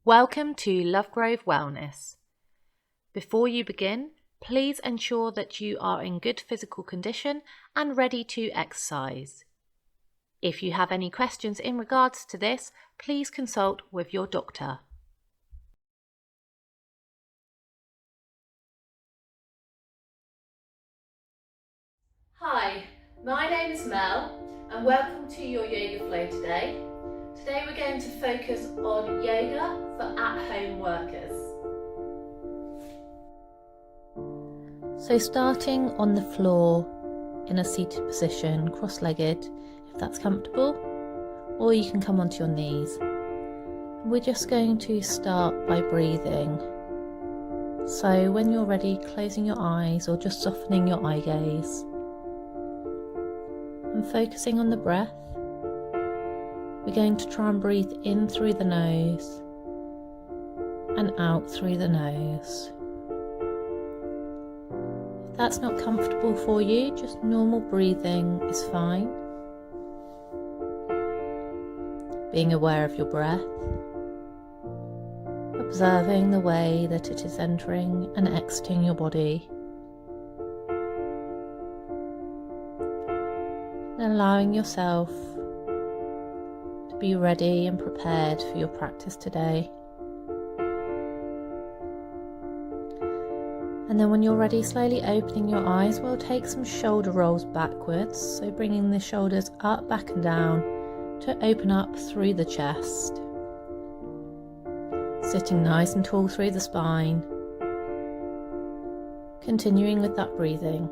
Welcome to Lovegrove Wellness. Before you begin, please ensure that you are in good physical condition and ready to exercise. If you have any questions in regards to this, please consult with your doctor. Hi, my name is Mel and welcome to your yoga flow today. Today we're going to focus on yoga for at-home workers. So starting on the floor in a seated position, cross-legged if that's comfortable, or you can come onto your knees. We're just going to start by breathing. So when you're ready, closing your eyes or just softening your eye gaze and focusing on the breath. We're going to try and breathe in through the nose and out through the nose. If that's not comfortable for you, just normal breathing is fine. Being aware of your breath, observing the way that it is entering and exiting your body, and allowing yourself to be ready and prepared for your practice today. And then when you're ready, slowly opening your eyes, we'll take some shoulder rolls backwards, so bringing the shoulders up, back and down to open up through the chest. Sitting nice and tall through the spine. Continuing with that breathing.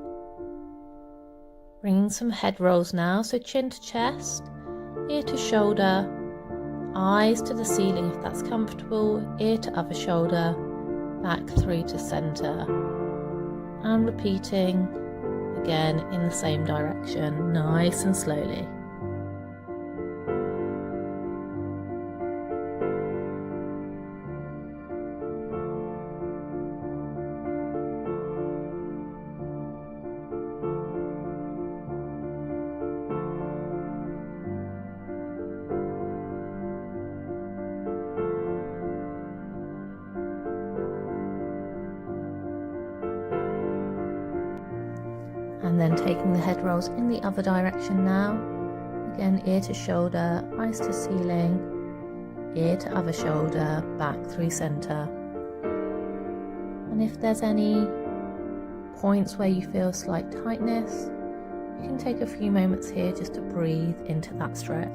Bringing some head rolls now, so chin to chest, ear to shoulder, eyes to the ceiling if that's comfortable, ear to other shoulder, back through to center. And repeating again in the same direction, nice and slowly. And then taking the head rolls in the other direction now. Again, ear to shoulder, eyes to ceiling, ear to other shoulder, back through center. And if there's any points where you feel slight tightness, you can take a few moments here just to breathe into that stretch.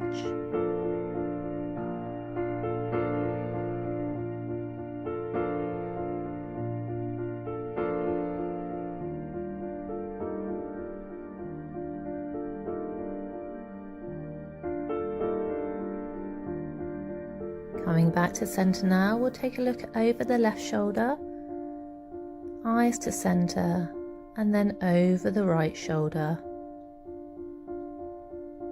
Coming back to center now, we'll take a look over the left shoulder, eyes to center, and then over the right shoulder,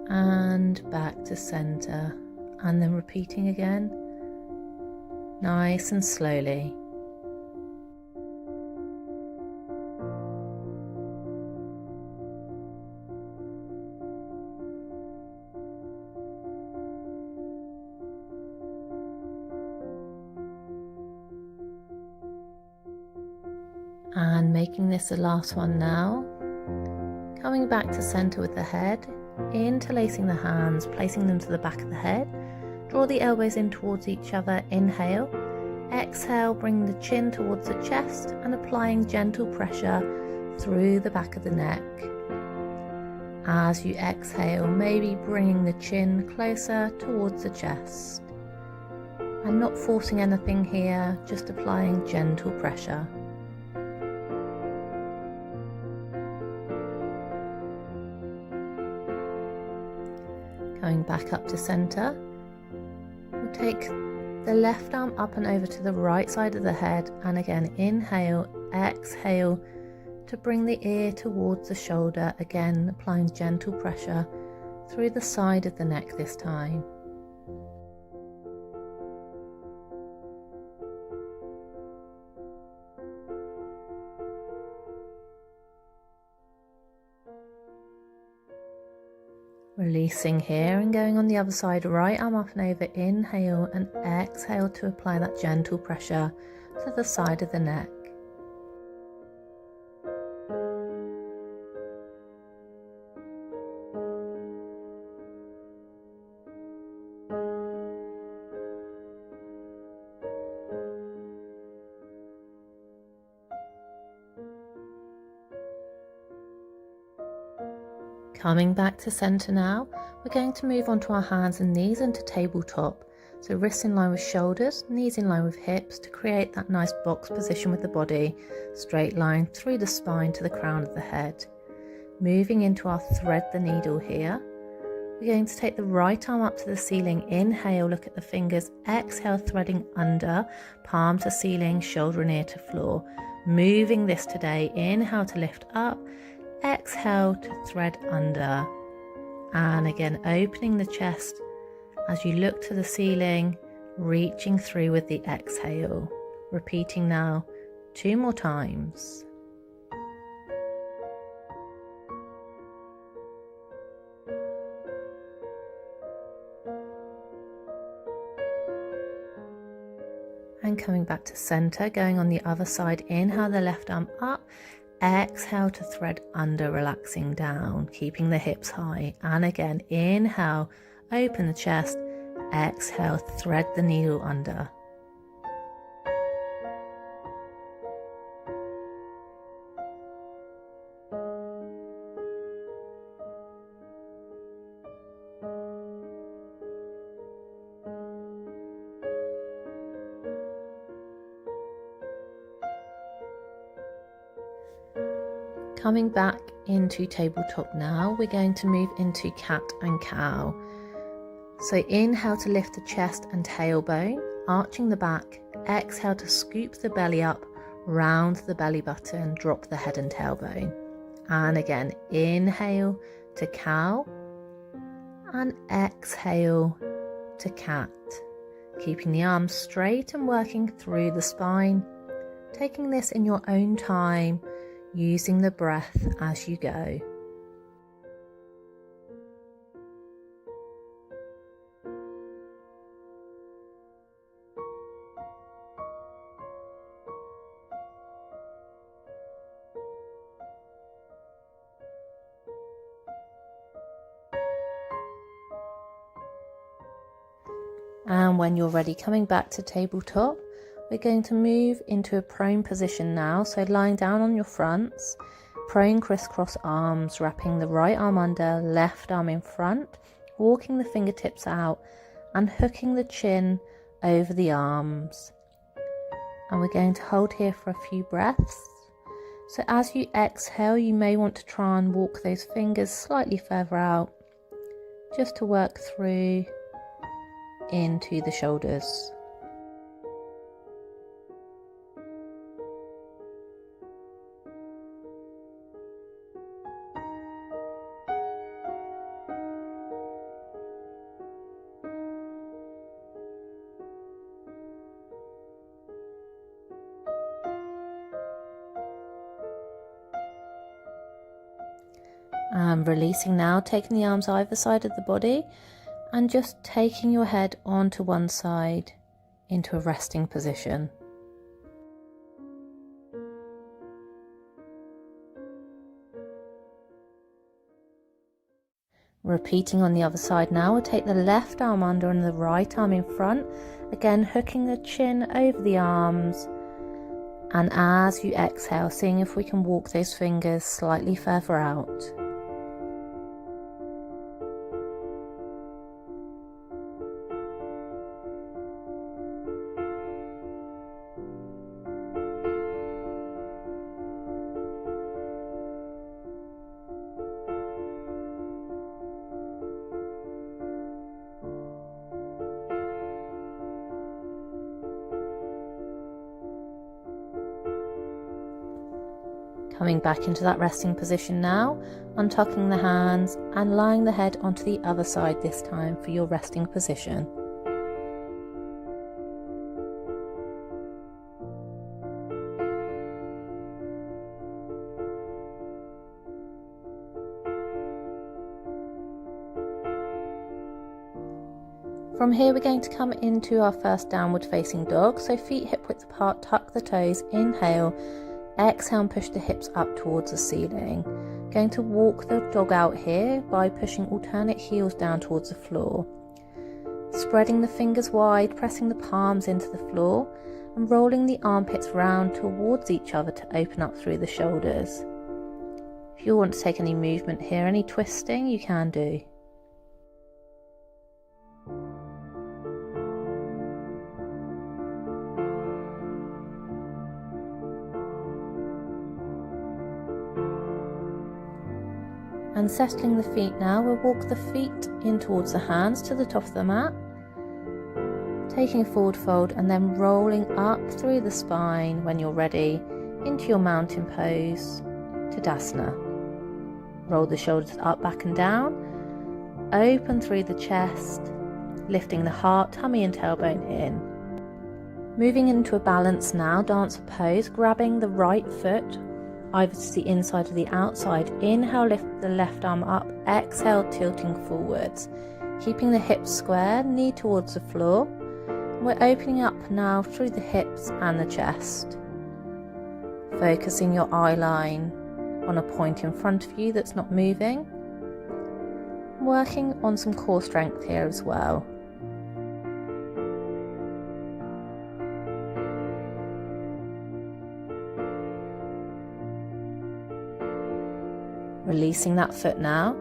and back to center, and then repeating again, nice and slowly. And making this the last one now, coming back to center with the head, interlacing the hands, placing them to the back of the head, draw the elbows in towards each other, inhale, exhale, bring the chin towards the chest and applying gentle pressure through the back of the neck. As you exhale, maybe bringing the chin closer towards the chest and not forcing anything here, just applying gentle pressure. Going back up to center, we'll take the left arm up and over to the right side of the head, and again inhale, exhale to bring the ear towards the shoulder, again applying gentle pressure through the side of the neck this time. Releasing here and going on the other side, right arm up and over, inhale and exhale to apply that gentle pressure to the side of the neck. Coming back to center now, we're going to move onto our hands and knees into tabletop. So wrists in line with shoulders, knees in line with hips to create that nice box position with the body, straight line through the spine to the crown of the head. Moving into our thread the needle here. We're going to take the right arm up to the ceiling, inhale, look at the fingers, exhale, threading under, palm to ceiling, shoulder and ear to floor. Moving this today, inhale to lift up, exhale to thread under, and again opening the chest as you look to the ceiling, reaching through with the exhale. Repeating now 2 more times. And coming back to center, going on the other side, inhale the left arm up, exhale to thread under, relaxing down, keeping the hips high. And again, inhale, open the chest, exhale, thread the needle under. Coming back into tabletop now, we're going to move into cat and cow. So inhale to lift the chest and tailbone, arching the back, exhale to scoop the belly up, round the belly button, drop the head and tailbone. And again, inhale to cow and exhale to cat. Keeping the arms straight and working through the spine, taking this in your own time, using the breath as you go. And when you're ready, coming back to tabletop, we're going to move into a prone position now. So lying down on your fronts, prone crisscross arms, wrapping the right arm under, left arm in front, walking the fingertips out and hooking the chin over the arms. And we're going to hold here for a few breaths. So as you exhale, you may want to try and walk those fingers slightly further out, just to work through into the shoulders. And releasing now, taking the arms either side of the body and just taking your head onto one side into a resting position. Repeating on the other side now, we'll take the left arm under and the right arm in front, again hooking the chin over the arms, and as you exhale, seeing if we can walk those fingers slightly further out. Coming back into that resting position now, untucking the hands and lying the head onto the other side this time for your resting position. From here we're going to come into our first downward facing dog, so feet hip width apart, tuck the toes, inhale, exhale and push the hips up towards the ceiling. Going to walk the dog out here by pushing alternate heels down towards the floor. Spreading the fingers wide, pressing the palms into the floor and rolling the armpits round towards each other to open up through the shoulders. If you want to take any movement here, any twisting, you can do. And settling the feet now, we'll walk the feet in towards the hands to the top of the mat, taking a forward fold and then rolling up through the spine when you're ready into your mountain pose, Tadasana. Roll the shoulders up, back and down, open through the chest, lifting the heart, tummy and tailbone in. Moving into a balance now, dancer pose, grabbing the right foot either to the inside or the outside. Inhale, lift the left arm up, exhale, tilting forwards, keeping the hips square, knee towards the floor. We're opening up now through the hips and the chest, focusing your eye line on a point in front of you that's not moving, working on some core strength here as well. Releasing that foot now,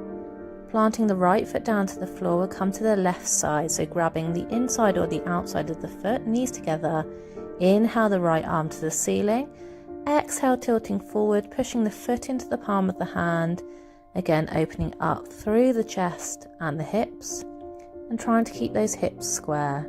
planting the right foot down to the floor, we'll come to the left side, so grabbing the inside or the outside of the foot, knees together. Inhale the right arm to the ceiling, exhale tilting forward, pushing the foot into the palm of the hand, again opening up through the chest and the hips and trying to keep those hips square.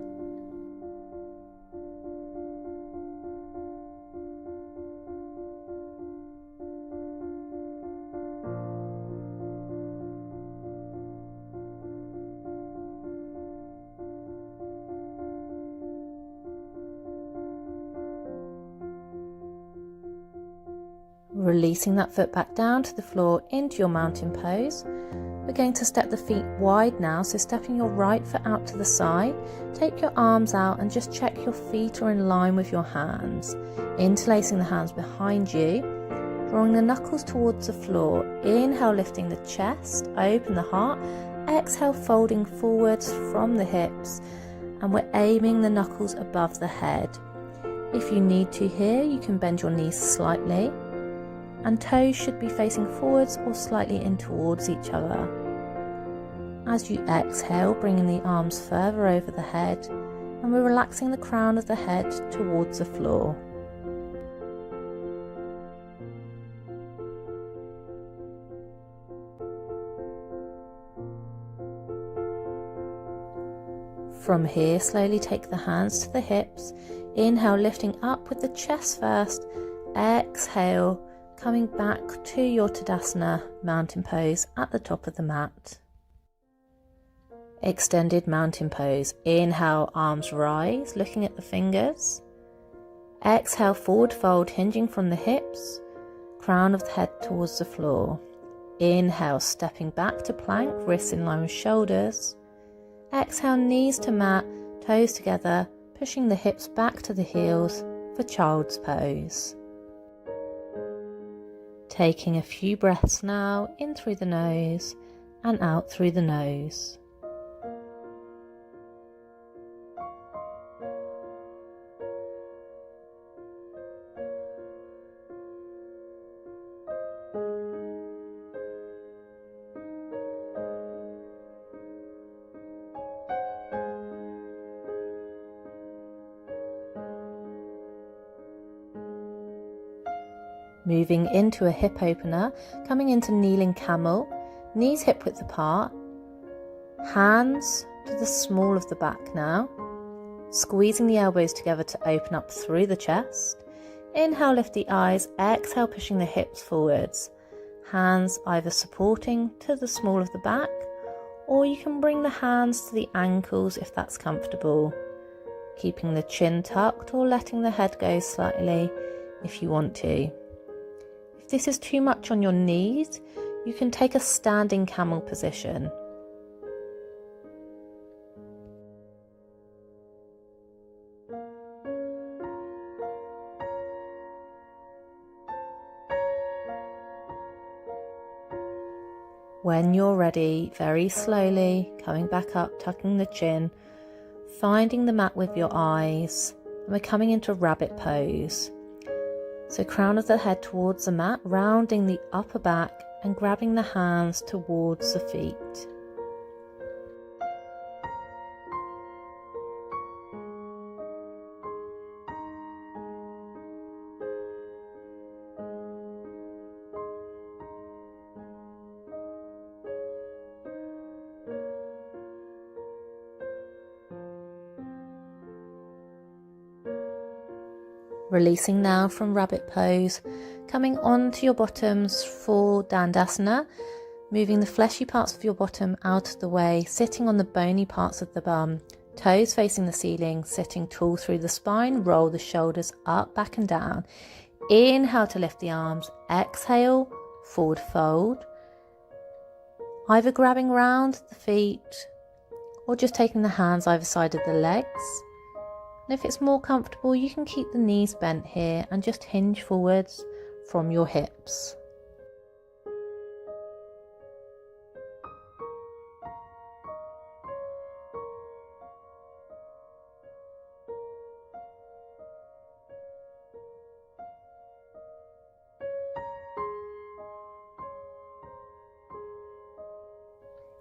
Releasing that foot back down to the floor into your mountain pose. We're going to step the feet wide now, so stepping your right foot out to the side, take your arms out and just check your feet are in line with your hands. Interlacing the hands behind you, drawing the knuckles towards the floor. Inhale, lifting the chest, open the heart. Exhale, folding forwards from the hips, and we're aiming the knuckles above the head. If you need to here, you can bend your knees slightly, and toes should be facing forwards or slightly in towards each other. As you exhale, bringing the arms further over the head, and we're relaxing the crown of the head towards the floor. From here, slowly take the hands to the hips. Inhale, lifting up with the chest first. Exhale, coming back to your Tadasana mountain pose at the top of the mat. Extended mountain pose. Inhale, arms rise, looking at the fingers. Exhale, forward fold, hinging from the hips, crown of the head towards the floor. Inhale, stepping back to plank, wrists in line with shoulders. Exhale, knees to mat, toes together, pushing the hips back to the heels for child's pose. Taking a few breaths now, in through the nose and out through the nose. Moving into a hip opener, coming into kneeling camel, knees hip width apart, hands to the small of the back now, squeezing the elbows together to open up through the chest. Inhale, lift the eyes, exhale, pushing the hips forwards, hands either supporting to the small of the back, or you can bring the hands to the ankles if that's comfortable, keeping the chin tucked or letting the head go slightly if you want to. If this is too much on your knees, you can take a standing camel position. When you're ready, very slowly coming back up, tucking the chin, finding the mat with your eyes, and we're coming into rabbit pose. So crown of the head towards the mat, rounding the upper back and grabbing the hands towards the feet. Releasing now from rabbit pose, coming onto your bottoms for Dandasana, moving the fleshy parts of your bottom out of the way, sitting on the bony parts of the bum, toes facing the ceiling, sitting tall through the spine, roll the shoulders up, back and down. Inhale to lift the arms, exhale, forward fold, either grabbing round the feet or just taking the hands either side of the legs. And if it's more comfortable, you can keep the knees bent here and just hinge forwards from your hips.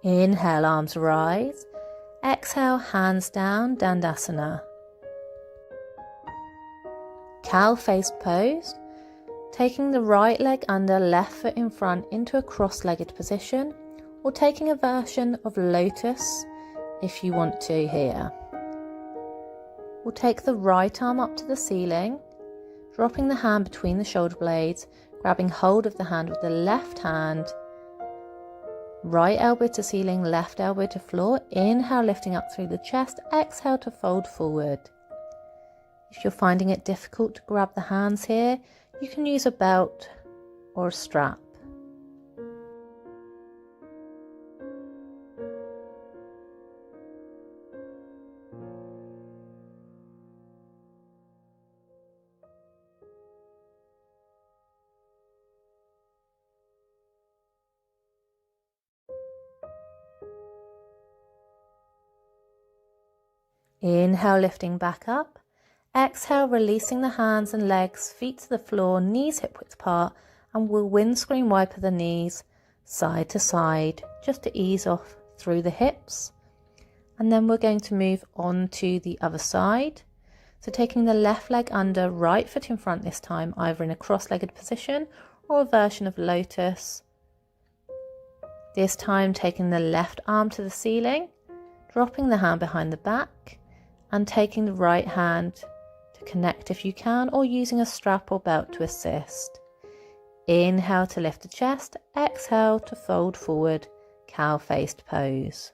Inhale, arms rise. Exhale, hands down, Dandasana. Cow-faced pose, taking the right leg under, left foot in front into a cross-legged position, or taking a version of lotus if you want to here. We'll take the right arm up to the ceiling, dropping the hand between the shoulder blades, grabbing hold of the hand with the left hand, right elbow to ceiling, left elbow to floor. Inhale, lifting up through the chest, exhale to fold forward. If you're finding it difficult to grab the hands here, you can use a belt or a strap. Inhale, lifting back up. Exhale, releasing the hands and legs, feet to the floor, knees hip width apart, and we'll windscreen wiper the knees side to side just to ease off through the hips. And then we're going to move on to the other side. So taking the left leg under, right foot in front this time, either in a cross-legged position or a version of lotus. This time taking the left arm to the ceiling, dropping the hand behind the back, and taking the right hand to connect if you can, or using a strap or belt to assist. Inhale to lift the chest, exhale to fold forward, cow-faced pose.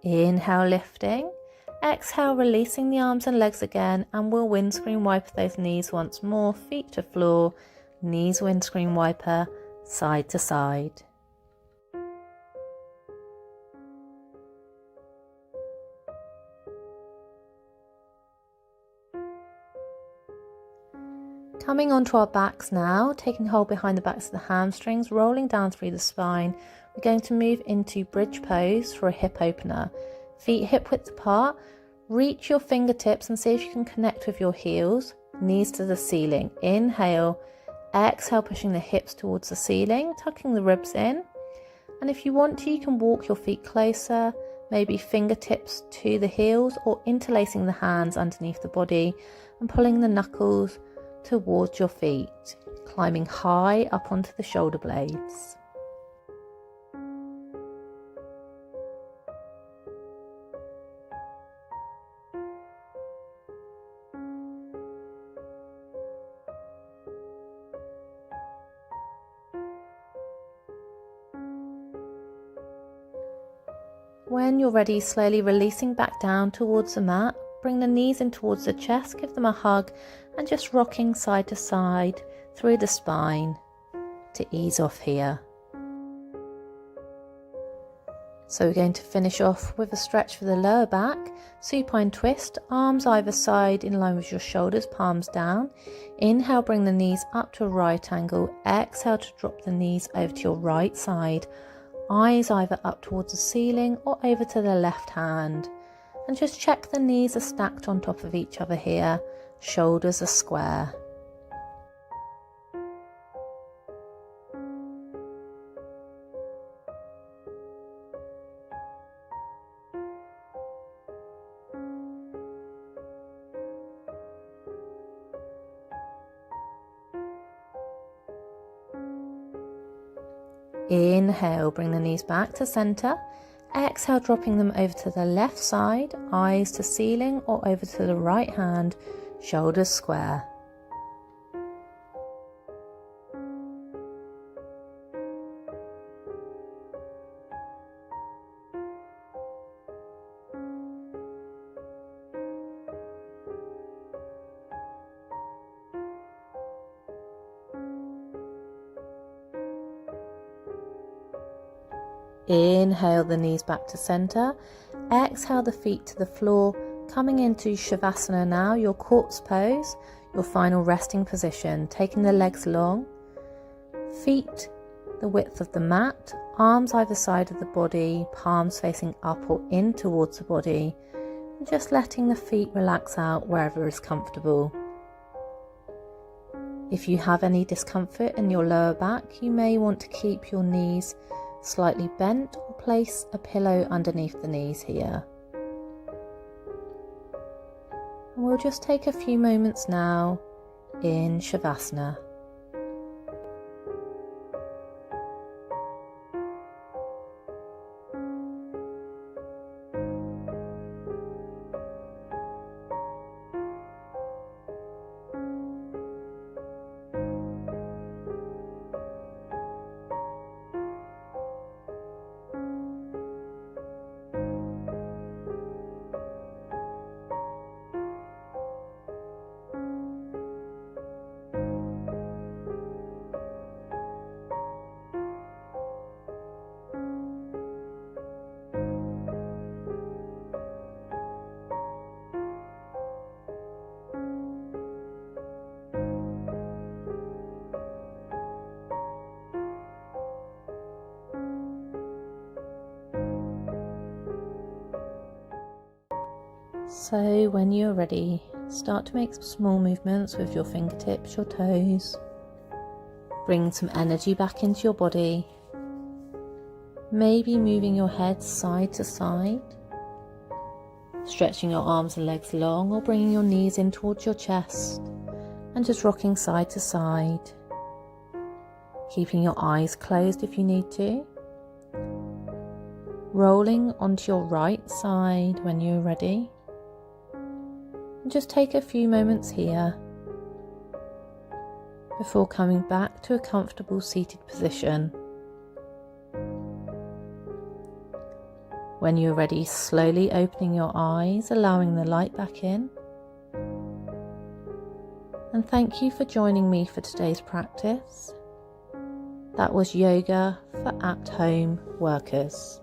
Inhale, lifting. Exhale, releasing the arms and legs again, and we'll windscreen wiper those knees once more, feet to floor, knees windscreen wiper, side to side. Coming onto our backs now, taking hold behind the backs of the hamstrings, rolling down through the spine. We're going to move into bridge pose for a hip opener. Feet hip width apart, reach your fingertips and see if you can connect with your heels, knees to the ceiling. Inhale, exhale, pushing the hips towards the ceiling, tucking the ribs in. And if you want to, you can walk your feet closer, maybe fingertips to the heels, or interlacing the hands underneath the body and pulling the knuckles towards your feet, climbing high up onto the shoulder blades. When you're ready, slowly releasing back down towards the mat, bring the knees in towards the chest, give them a hug, and just rocking side to side through the spine to ease off here. So we're going to finish off with a stretch for the lower back, supine twist, arms either side in line with your shoulders, palms down. Inhale, bring the knees up to a right angle. Exhale to drop the knees over to your right side, eyes either up towards the ceiling or over to the left hand. And just check the knees are stacked on top of each other here, shoulders are square. Inhale, bring the knees back to center. Exhale, dropping them over to the left side, eyes to ceiling or over to the right hand, shoulders square. Inhale the knees back to center. Exhale the feet to the floor, coming into Savasana now, your corpse pose, your final resting position, taking the legs long, feet the width of the mat, arms either side of the body, palms facing up or in towards the body, and just letting the feet relax out wherever is comfortable. If you have any discomfort in your lower back, you may want to keep your knees slightly bent or place a pillow underneath the knees here. And we'll just take a few moments now in Shavasana. So when you're ready, start to make some small movements with your fingertips, your toes. Bring some energy back into your body. Maybe moving your head side to side. Stretching your arms and legs long or bringing your knees in towards your chest and just rocking side to side. Keeping your eyes closed if you need to. Rolling onto your right side when you're ready. And just take a few moments here before coming back to a comfortable seated position. When you're ready, slowly opening your eyes, allowing the light back in. And thank you for joining me for today's practice. That was yoga for at-home workers.